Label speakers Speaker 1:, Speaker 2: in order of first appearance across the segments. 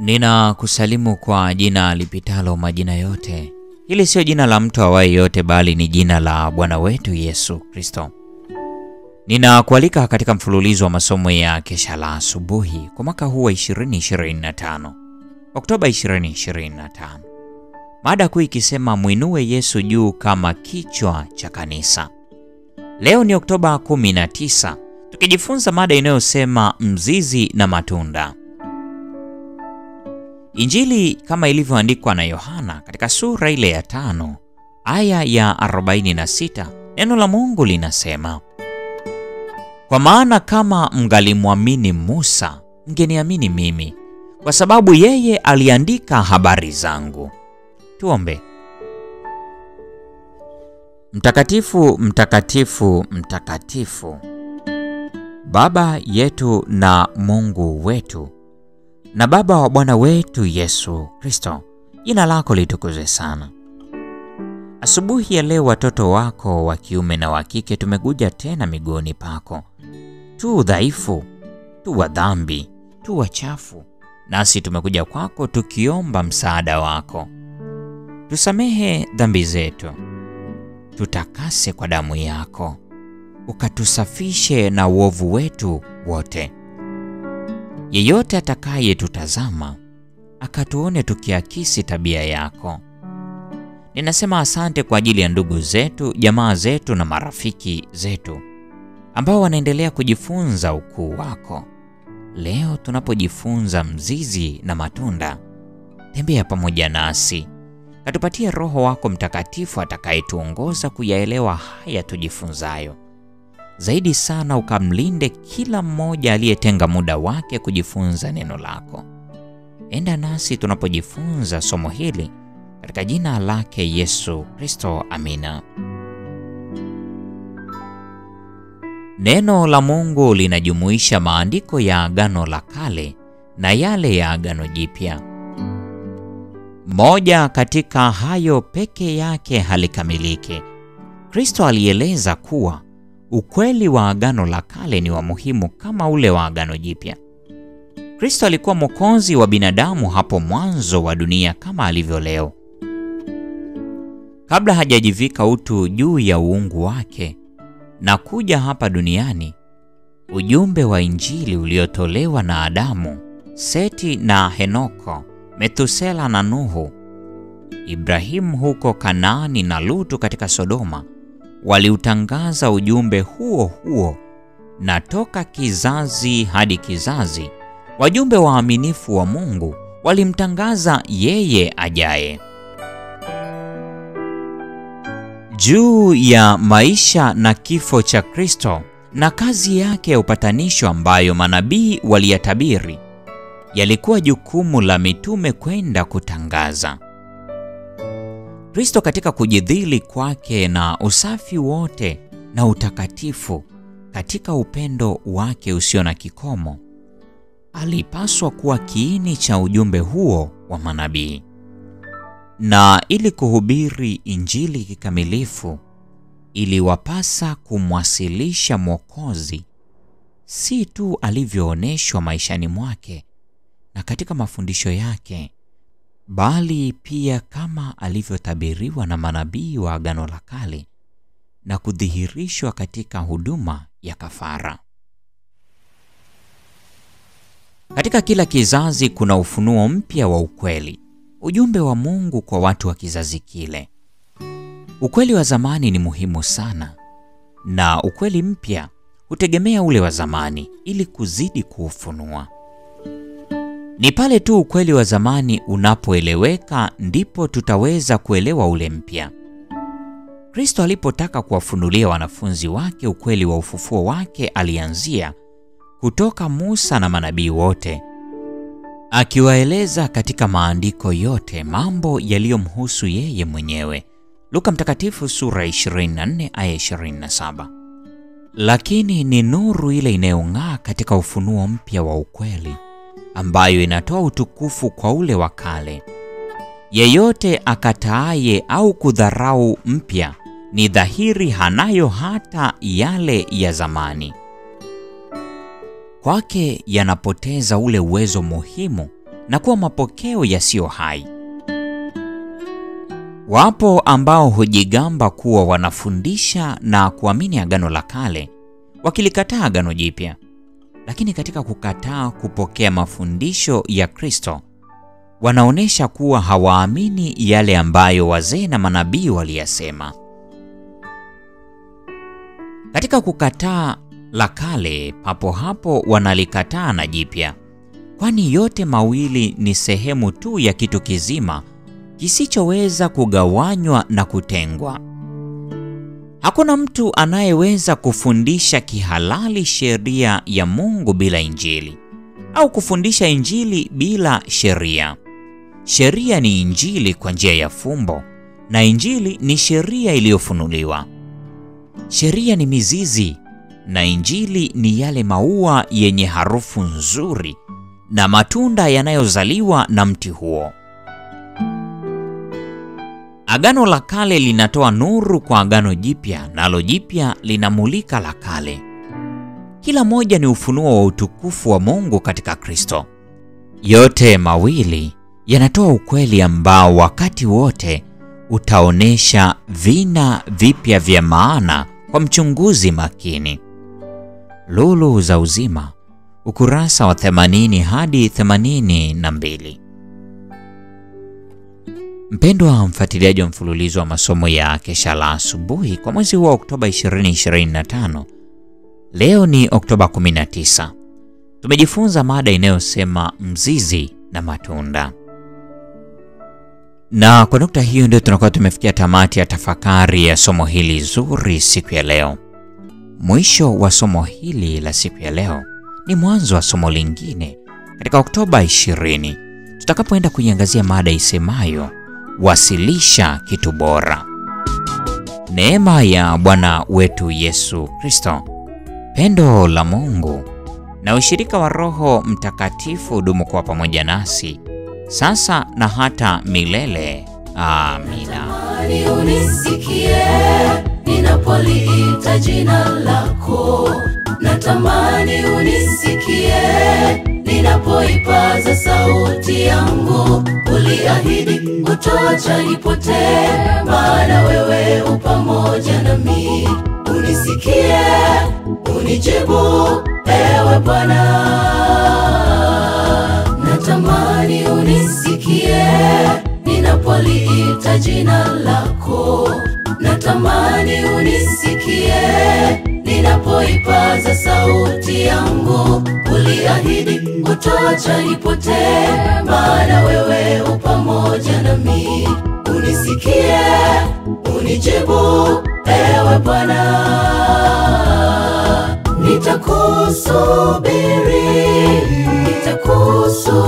Speaker 1: Ninakusalimu kwa jina lipitalo majina yote. Hili sio jina la mtu awaye yote, bali ni jina la Bwana wetu Yesu Kristo. Ninakualika katika mfululizo wa masomo ya kesha la asubuhi kwa mwaka huu wa 2025, Oktoba 2025. Mada kuu ikisema muinue Yesu juu kama kichwa cha kanisa. Leo ni Oktoba 19, tukijifunza mada inayosema mzizi na matunda. Injili kama ilivyoandikwa na Yohana katika sura ile ya 5 aya ya 46, neno la Mungu linasema, kwa maana kama mngalimwamini Musa, mngeniamini mimi, kwa sababu yeye aliandika habari zangu. Tuombe. Mtakatifu, mtakatifu, mtakatifu, Baba yetu na Mungu wetu na Baba wa Bwana wetu Yesu Kristo, jina lako litukuzwe sana. Asubuhi ya leo watoto wako wa kiume na wa kike tumekuja tena miguuni pako. Tu dhaifu, tu wa dhambi, tu wachafu, nasi tumekuja kwako tukiomba msaada wako. Tusamehe dhambi zetu, tutakase kwa damu yako, ukatusafishe na uovu wetu wote. Yeyote atakaye tutazama akatuone tukiakisi tabia yako. Ninasema asante kwa ajili ya ndugu zetu, jamaa zetu na marafiki zetu ambao wanaendelea kujifunza ukuu wako. Leo tunapojifunza mzizi na matunda, tembea pamoja nasi. Katupatie Roho wako Mtakatifu atakayetuongoza kuyaelewa haya tujifunzayo. Zaidi sana ukamlinde kila mmoja aliyetenga muda wake kujifunza neno lako. Enda nasi tunapojifunza somo hili katika jina lake Yesu Kristo, amina. Neno la Mungu linajumuisha maandiko ya Agano la Kale na yale ya Agano Jipya. Moja katika hayo peke yake halikamiliki. Kristo alieleza kuwa ukweli wa Agano la Kale ni wa muhimu kama ule wa Agano Jipya. Kristo alikuwa mwokozi wa binadamu hapo mwanzo wa dunia kama alivyo leo. Kabla hajajivika utu juu ya uungu wake na kuja hapa duniani, ujumbe wa Injili uliotolewa na Adamu, Seti na Henoko, Methusela na Nuhu, Ibrahimu huko Kanaani na Lutu katika Sodoma, waliutangaza ujumbe huo huo, na toka kizazi hadi kizazi wajumbe waaminifu wa Mungu walimtangaza yeye ajaye. Juu ya maisha na kifo cha Kristo na kazi yake ya upatanisho ambayo manabii waliyatabiri, yalikuwa jukumu la mitume kwenda kutangaza. Kristo katika kujidhili kwake na usafi wote na utakatifu katika upendo wake usio na kikomo, alipaswa kuwa kiini cha ujumbe huo wa manabii. Na ili kuhubiri Injili kikamilifu, iliwapasa kumwasilisha Mwokozi si tu alivyooneshwa maishani mwake na katika mafundisho yake, bali pia kama alivyotabiriwa na manabii wa Agano la Kale na kudhihirishwa katika huduma ya kafara. Katika kila kizazi kuna ufunuo mpya wa ukweli, ujumbe wa Mungu kwa watu wa kizazi kile. Ukweli wa zamani ni muhimu sana, na ukweli mpya hutegemea ule wa zamani ili kuzidi kuufunua. Ni pale tu ukweli wa zamani unapoeleweka ndipo tutaweza kuelewa ule mpya. Kristo alipotaka kuwafunulia wanafunzi wake ukweli wa ufufuo wake, alianzia kutoka Musa na manabii wote, akiwaeleza katika maandiko yote mambo yaliyomhusu yeye mwenyewe. Luka Mtakatifu sura 24 aya 27. Lakini ni nuru ile inayong'aa katika ufunuo mpya wa ukweli, ambayo inatoa utukufu kwa ule wa kale. Yeyote akataaye au kudharau mpya ni dhahiri hanayo hata yale ya zamani. Kwake yanapoteza ule uwezo muhimu na kuwa mapokeo yasiyo hai. Wapo ambao hujigamba kuwa wanafundisha na kuamini Agano la Kale, wakilikataa Agano Jipya. Lakini katika kukataa kupokea mafundisho ya Kristo, wanaonesha kuwa hawaamini yale ambayo wazee na manabii waliyasema. Katika kukataa la kale, papo hapo wanalikataa na jipya, kwani yote mawili ni sehemu tu ya kitu kizima kisichoweza kugawanywa na kutengwa. Hakuna mtu anayeweza kufundisha kihalali sheria ya Mungu bila Injili, au kufundisha Injili bila sheria. Sheria ni Injili kwa njia ya fumbo, na Injili ni sheria iliyofunuliwa. Sheria ni mizizi, na Injili ni yale maua yenye harufu nzuri na matunda yanayozaliwa na mti huo. Agano la Kale linatoa nuru kwa Agano Jipya, nalo Jipya linamulika la Kale. Kila moja ni ufunuo wa utukufu wa Mungu katika Kristo. Yote mawili yanatoa ukweli ambao wakati wote utaonesha vina vipya vya maana kwa mchunguzi makini. Lulu za Uzima, ukurasa wa 80 hadi 82. Mpendwa mfuatiliaji wa mfululizo wa masomo ya Kesha la Asubuhi kwa mwezi wa Oktoba 2025. Leo ni Oktoba 19. Tumejifunza mada inayosema mzizi na matunda. Na kwa nukta hiyo ndio tunakuwa tumefikia tamati ya tafakari ya somo hili zuri siku ya leo. Mwisho wa somo hili la siku ya leo ni mwanzo wa somo lingine katika Oktoba 20, tutakapoenda kuiangazia mada isemayo wasilisha kitu bora. Neema ya Bwana wetu Yesu Kristo, pendo la Mungu na ushirika wa Roho Mtakatifu dumu kwa pamoja nasi sasa na hata milele. Amina.
Speaker 2: Natamani unisikie ninapoliita jina lako. Natamani unisikie ninapoipaza sauti yangu. Uliahidi utaacha nipotee, maana wewe upamoja nami. Unisikie, unijibu ewe Bwana. Natamani unisikie ninapoliita jina lako. Natamani unisikie ninapoipaza sauti yangu. Uliahidi utaacha nipotee, maana wewe upamoja nami. Unisikie, unijibu ewe Bwana.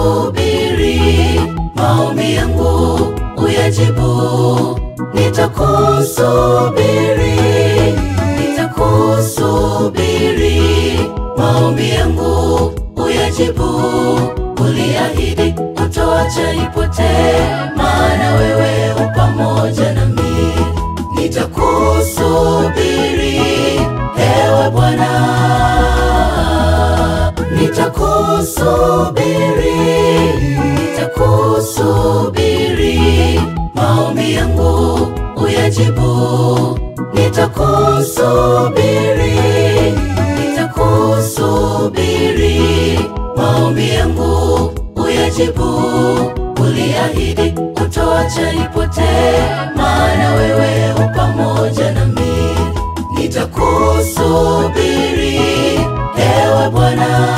Speaker 2: Nitakusubiri, maombi yangu uyajibu. Nitakusubiri, maombi yangu uyajibu. Uliahidi utaacha nipotee, maana wewe upamoja nami. Nitakusubiri ewe Bwana. Nitakusubiri, maombi yangu uyajibu. Nitakusubiri, maombi yangu uyajibu. Uliahidi utaacha nipotee, maana wewe upamoja nami. Nitakusubiri ewe Bwana.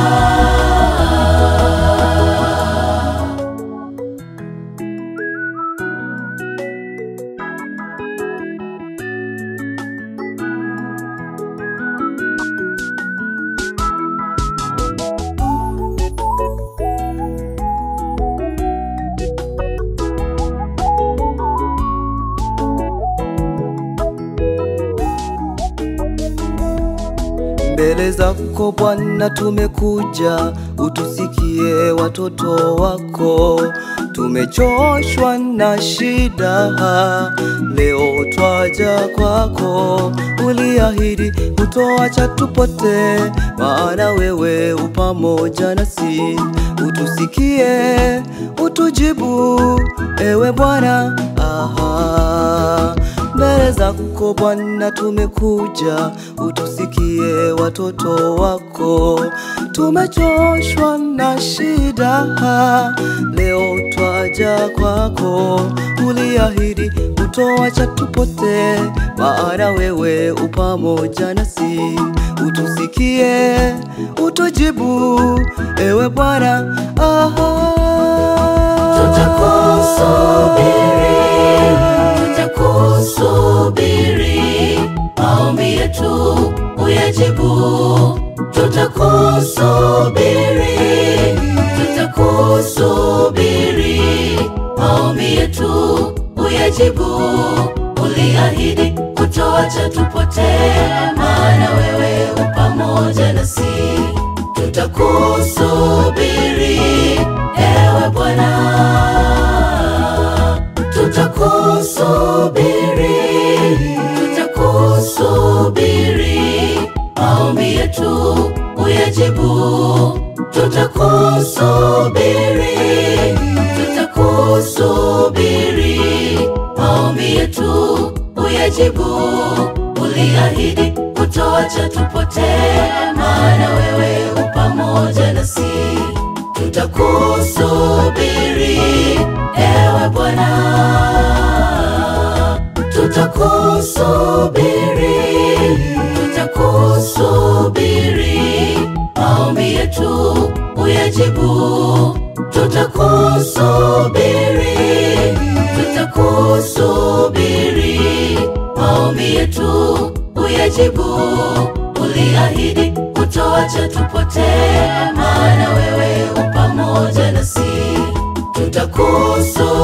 Speaker 3: Mbele zako Bwana tumekuja, utusikie watoto wako. tumechoshwa na shida, leo twaja kwako. Uliahidi hutoacha tupotee, maana wewe upamoja nasi. Utusikie, utujibu, ewe Bwana. Mbele zako Bwana tumekuja, utusikie watoto wako. Tumechoshwa na shida, leo twaja kwako. Uliahidi hutoacha tupotee, maana wewe upamoja nasi. Utusikie, utujibu, ewe Bwana.
Speaker 2: Tutakusubiri, maombi yetu uyajibu. Tutakusubiri, maombi yetu uyajibu. Uliahidi kutoacha tupotee, maana wewe upamoja nasi. Tutakusubiri, ewe Bwana. Tutakusubiri, maombi yetu uyajibu. Tutakusubiri, maombi yetu uyajibu. Uliahidi kutoacha tupotee, maana wewe upamoja nasi. Tutakusubiri, ewe Bwana. Tutakusubiri, maombi yetu uyajibu. Tutakusubiri, maombi yetu uyajibu. Uliahidi kutoacha tupotee, maana wewe upamoja nasi. Tutakusubiri.